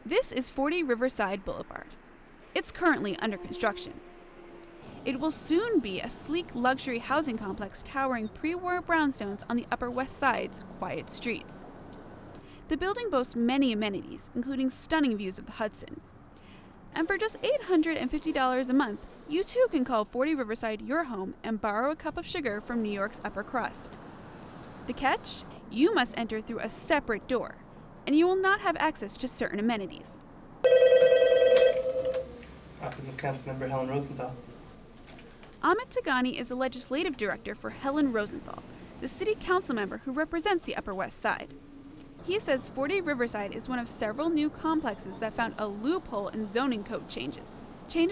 This is 40 Riverside Boulevard. It's currently under construction. It will soon be a sleek luxury housing complex towering pre-war brownstones on the Upper West Side's quiet streets. The building boasts many amenities, including stunning views of the Hudson. And for just $850 a month, you too can call 40 Riverside your home and borrow a cup of sugar from New York's upper crust. The catch? You must enter through a separate door, and you will not have access to certain amenities. Office of Councilmember Helen Rosenthal. Amit Tagani is the legislative director for Helen Rosenthal, the city council member who represents the Upper West Side. He says 40 Riverside is one of several new complexes that found a loophole in zoning code changes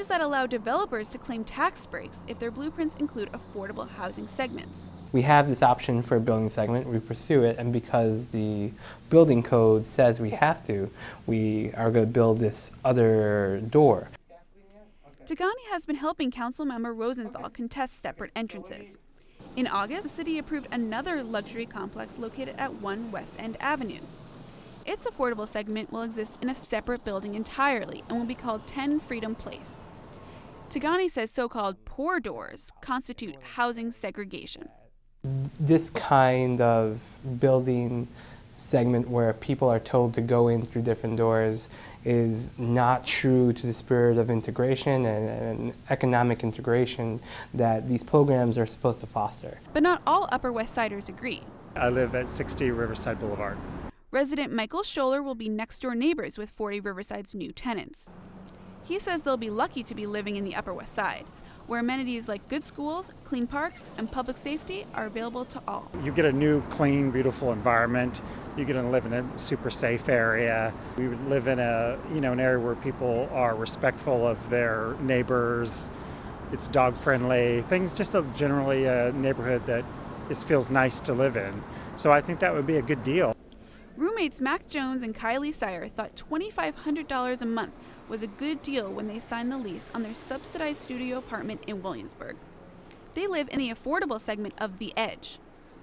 that allow developers to claim tax breaks if their blueprints include affordable housing segments. We have this option for a building segment, we pursue it, and because the building code says we have to, we are going to build this other door. Tagani has been helping Councilmember Rosenthal contest separate entrances. In August, the city approved another luxury complex located at 1 West End Avenue. Its affordable segment will exist in a separate building entirely and will be called 10 Freedom Place. Tagani says so-called poor doors constitute housing segregation. This kind of building segment where people are told to go in through different doors is not true to the spirit of integration and economic integration that these programs are supposed to foster. But not all Upper West Siders agree. I live at 60 Riverside Boulevard. Resident Michael Scholler will be next-door neighbors with 40 Riverside's new tenants. He says they'll be lucky to be living in the Upper West Side, where amenities like good schools, clean parks, and public safety are available to all. You get a new, clean, beautiful environment. You get to live in a super safe area. We would live in an area where people are respectful of their neighbors. It's dog friendly. Things just generally a neighborhood that just feels nice to live in. So I think that would be a good deal. Roommates Mac Jones and Kylie Sire thought $2,500 a month was a good deal when they signed the lease on their subsidized studio apartment in Williamsburg. They live in the affordable segment of The Edge.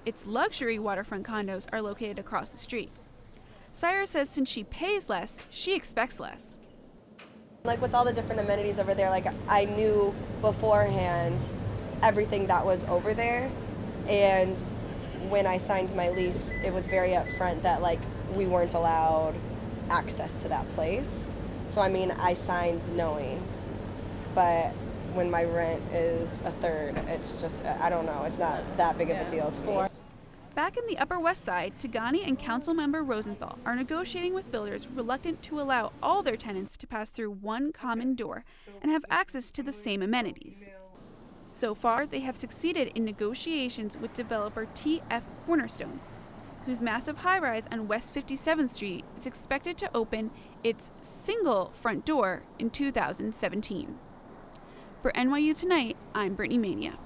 Its luxury waterfront condos are located across the street. Sire says since she pays less, she expects less. Like with all the different amenities over there, like I knew beforehand everything that was over there, and when I signed my lease, it was very upfront that like we weren't allowed access to that place. So I mean, I signed knowing, but when my rent is a third, it's just, I don't know, it's not that big of a deal to me. Back in the Upper West Side, Tagani and Councilmember Rosenthal are negotiating with builders reluctant to allow all their tenants to pass through one common door and have access to the same amenities. So far, they have succeeded in negotiations with developer TF Cornerstone, whose massive high-rise on West 57th Street is expected to open its single front door in 2017. For NYU Tonight, I'm Brittany Mania.